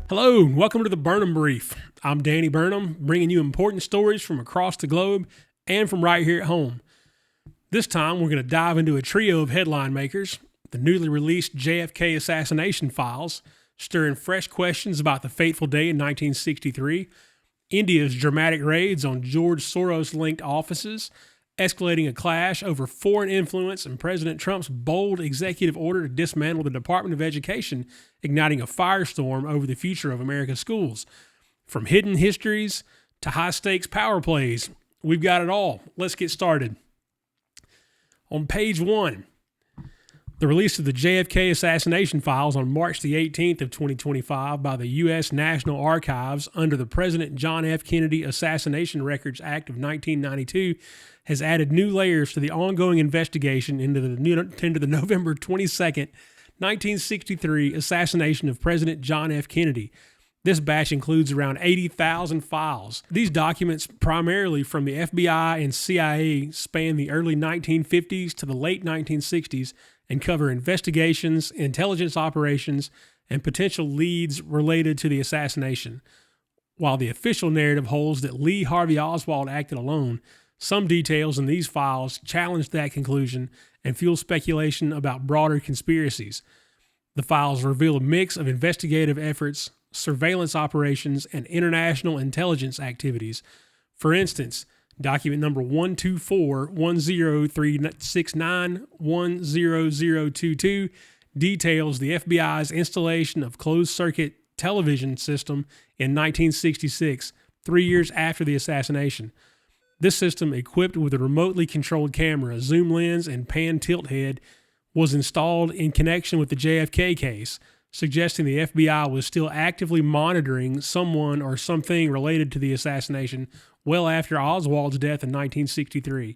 Hello, and welcome to the Burnham Brief. I'm Danny Burnham, bringing you important stories from across the globe and from right here at home. This time, we're going to dive into a trio of headline makers, the newly released JFK assassination files, stirring fresh questions about the fateful day in 1963, India's dramatic raids on George Soros-linked offices, escalating a clash over foreign influence, and President Trump's bold executive order to dismantle the Department of Education, igniting a firestorm over the future of America's schools. From hidden histories to high-stakes power plays, we've got it all. Let's get started. On page 1, the release of the JFK assassination files on March the 18th of 2025 by the U.S. National Archives under the President John F. Kennedy Assassination Records Act of 1992 has added new layers to the ongoing investigation into the November 22nd, 1963 assassination of President John F. Kennedy. This batch includes around 80,000 files. These documents, primarily from the FBI and CIA, span the early 1950s to the late 1960s and cover investigations, intelligence operations, and potential leads related to the assassination. While the official narrative holds that Lee Harvey Oswald acted alone, some details in these files challenge that conclusion and fuel speculation about broader conspiracies. The files reveal a mix of investigative efforts, surveillance operations, and international intelligence activities. For instance, document number 124-10369-10022 details the FBI's installation of closed-circuit television system in 1966, 3 years after the assassination. This system, equipped with a remotely controlled camera, zoom lens, and pan tilt head, was installed in connection with the JFK case, suggesting the FBI was still actively monitoring someone or something related to the assassination well after Oswald's death in 1963.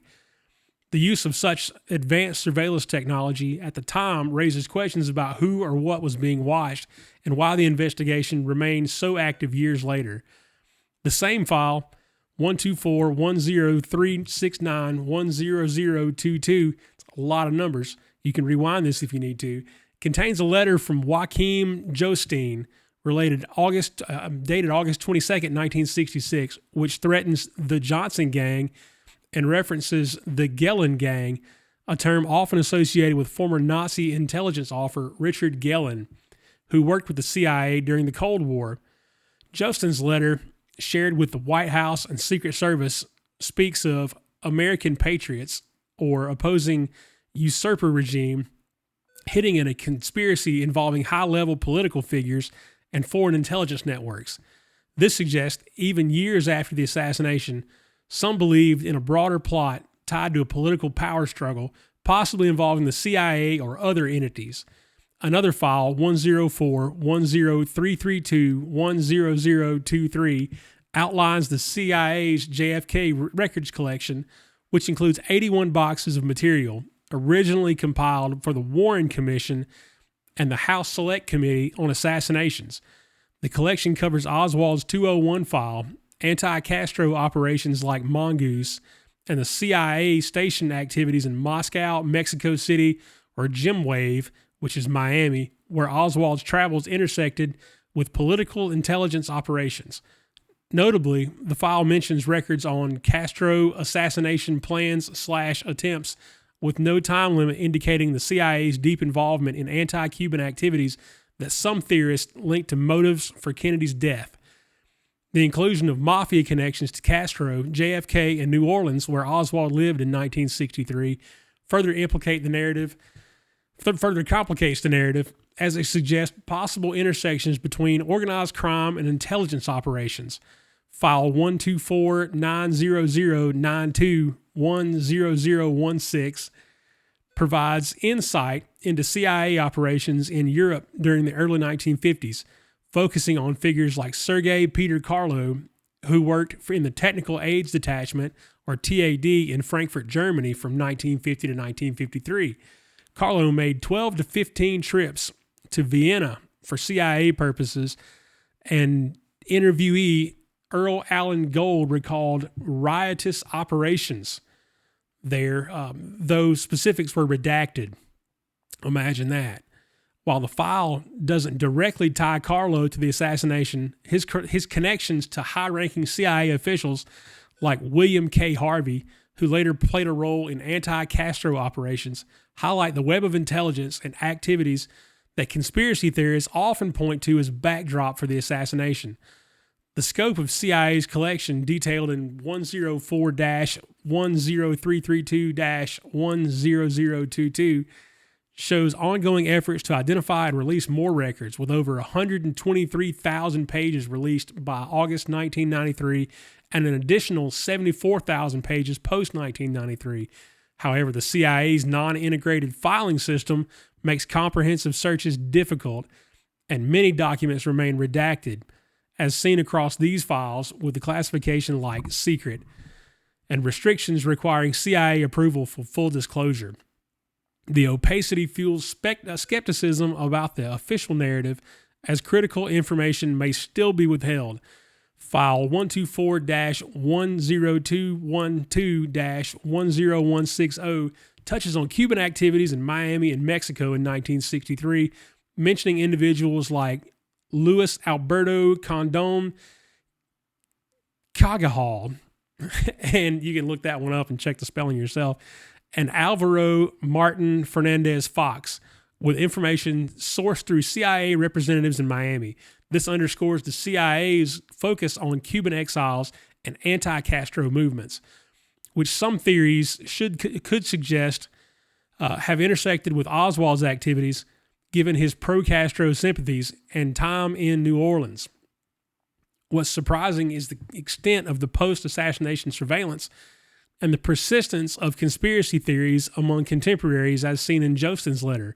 The use of such advanced surveillance technology at the time raises questions about who or what was being watched and why the investigation remained so active years later. The same file, 124-10369-10022, it's a lot of numbers. You can rewind this if you need to. Contains a letter from Joachim Jostein, dated August 22nd, 1966, which threatens the Johnson Gang and references the Gehlen Gang, a term often associated with former Nazi intelligence officer Richard Gehlen, who worked with the CIA during the Cold War. Jostein's letter, shared with the White House and Secret Service, speaks of American patriots, or opposing usurper regime, hitting in a conspiracy involving high-level political figures and foreign intelligence networks. This suggests, even years after the assassination, some believed in a broader plot tied to a political power struggle, possibly involving the CIA or other entities. Another file, 104-10332-10023, outlines the CIA's JFK records collection, which includes 81 boxes of material originally compiled for the Warren Commission and the House Select Committee on Assassinations. The collection covers Oswald's 201 file, anti-Castro operations like Mongoose, and the CIA station activities in Moscow, Mexico City, or Jimwave, which is Miami, where Oswald's travels intersected with political intelligence operations. Notably, the file mentions records on Castro assassination plans/attempts, with no time limit, indicating the CIA's deep involvement in anti-Cuban activities that some theorists link to motives for Kennedy's death. The inclusion of mafia connections to Castro, JFK, and New Orleans, where Oswald lived in 1963, further complicates the narrative, as it suggests possible intersections between organized crime and intelligence operations. File 124-90092-10016 provides insight into CIA operations in Europe during the early 1950s, focusing on figures like Sergei Peter Carlo, who worked in the Technical Aids Detachment, or TAD, in Frankfurt, Germany from 1950 to 1953. Carlo made 12 to 15 trips to Vienna for CIA purposes, and interviewee Earl Allen Gold recalled riotous operations there, though specifics were redacted. Imagine that. While the file doesn't directly tie Carlo to the assassination, his connections to high-ranking CIA officials like William K. Harvey, who later played a role in anti-Castro operations, highlight the web of intelligence and activities that conspiracy theorists often point to as backdrop for the assassination. The scope of CIA's collection, detailed in 104-10332-10022, shows ongoing efforts to identify and release more records, with over 123,000 pages released by August 1993 and an additional 74,000 pages post-1993. However, the CIA's non-integrated filing system makes comprehensive searches difficult, and many documents remain redacted, as seen across these files, with the classification like secret, and restrictions requiring CIA approval for full disclosure. The opacity fuels skepticism about the official narrative, as critical information may still be withheld. File 124-10212-10160 touches on Cuban activities in Miami and Mexico in 1963, mentioning individuals like Luis Alberto Condon Cagajal, and you can look that one up and check the spelling yourself, and Alvaro Martin Fernandez Fox, with information sourced through CIA representatives in Miami. This underscores the CIA's focus on Cuban exiles and anti-Castro movements, which some theories could suggest have intersected with Oswald's activities, given his pro-Castro sympathies and time in New Orleans. What's surprising is the extent of the post-assassination surveillance and the persistence of conspiracy theories among contemporaries, as seen in Jostin's letter.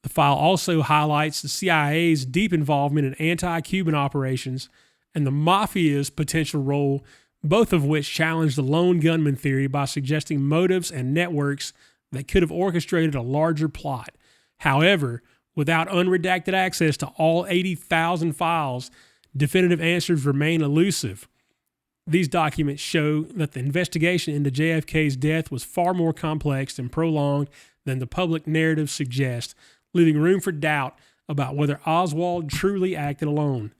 The file also highlights the CIA's deep involvement in anti-Cuban operations and the mafia's potential role, both of which challenge the lone gunman theory by suggesting motives and networks that could have orchestrated a larger plot. However, without unredacted access to all 80,000 files, definitive answers remain elusive. These documents show that the investigation into JFK's death was far more complex and prolonged than the public narrative suggests, leaving room for doubt about whether Oswald truly acted alone.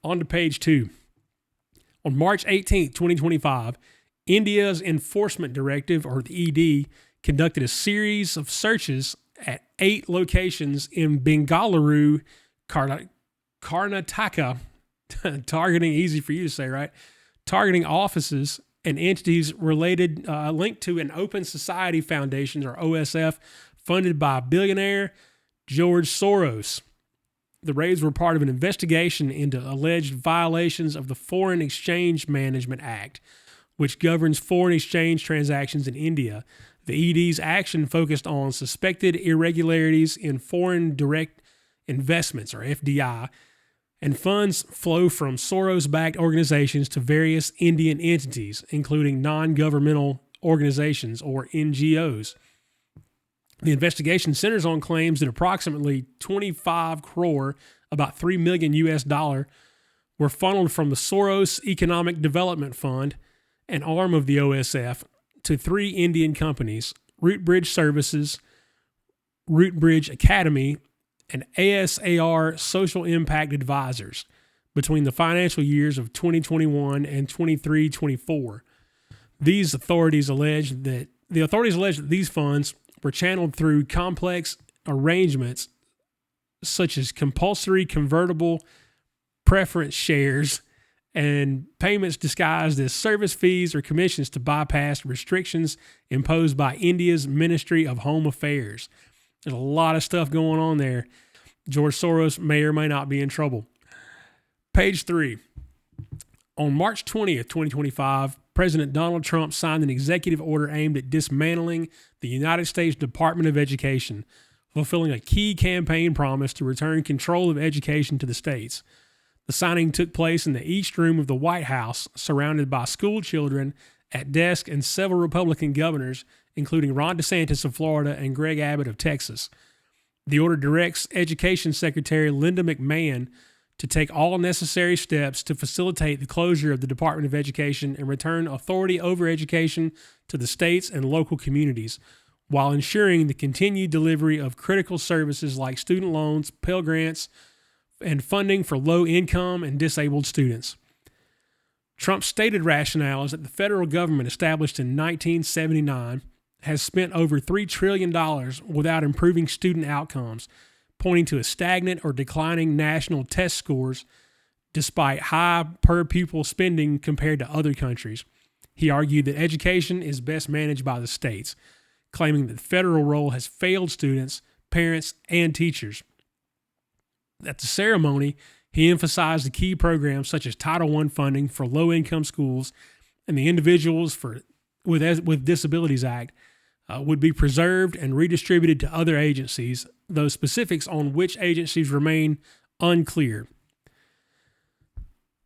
On to page 2. On March 18, 2025, India's Enforcement Directive, or the ED, conducted a series of searches at 8 locations in Bengaluru, Karnataka, targeting, easy for you to say, right? Targeting offices and entities related, linked to an Open Society Foundation, or OSF, funded by billionaire George Soros. The raids were part of an investigation into alleged violations of the Foreign Exchange Management Act, which governs foreign exchange transactions in India. The ED's action focused on suspected irregularities in foreign direct investments, or FDI, and funds flow from Soros-backed organizations to various Indian entities, including non-governmental organizations, or NGOs. The investigation centers on claims that approximately 25 crore, about $3 million US, were funneled from the Soros Economic Development Fund, an arm of the OSF, to 3 Indian companies: Rootbridge Services, Rootbridge Academy, and ASAR Social Impact Advisors, between the financial years of 2021 and 23-24. The authorities allege that these funds were channeled through complex arrangements such as compulsory convertible preference shares and payments disguised as service fees or commissions to bypass restrictions imposed by India's Ministry of Home Affairs. There's a lot of stuff going on there. George Soros may or may not be in trouble. Page 3. On March 20th, 2025, President Donald Trump signed an executive order aimed at dismantling the United States Department of Education, fulfilling a key campaign promise to return control of education to the states. The signing took place in the East Room of the White House, surrounded by school children at desk and several Republican governors, including Ron DeSantis of Florida and Greg Abbott of Texas. The order directs Education Secretary Linda McMahon to take all necessary steps to facilitate the closure of the Department of Education and return authority over education to the states and local communities. while ensuring the continued delivery of critical services like student loans, Pell Grants, and funding for low-income and disabled students. Trump's stated rationale is that the federal government, established in 1979, has spent over $3 trillion without improving student outcomes, pointing to a stagnant or declining national test scores despite high per-pupil spending compared to other countries. He argued that education is best managed by the states, claiming that the federal role has failed students, parents, and teachers. At the ceremony, he emphasized the key programs such as Title I funding for low-income schools and the Individuals with Disabilities Act would be preserved and redistributed to other agencies, though specifics on which agencies remain unclear.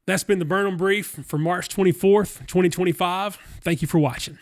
That's been the Burnham Brief for March 24th, 2025. Thank you for watching.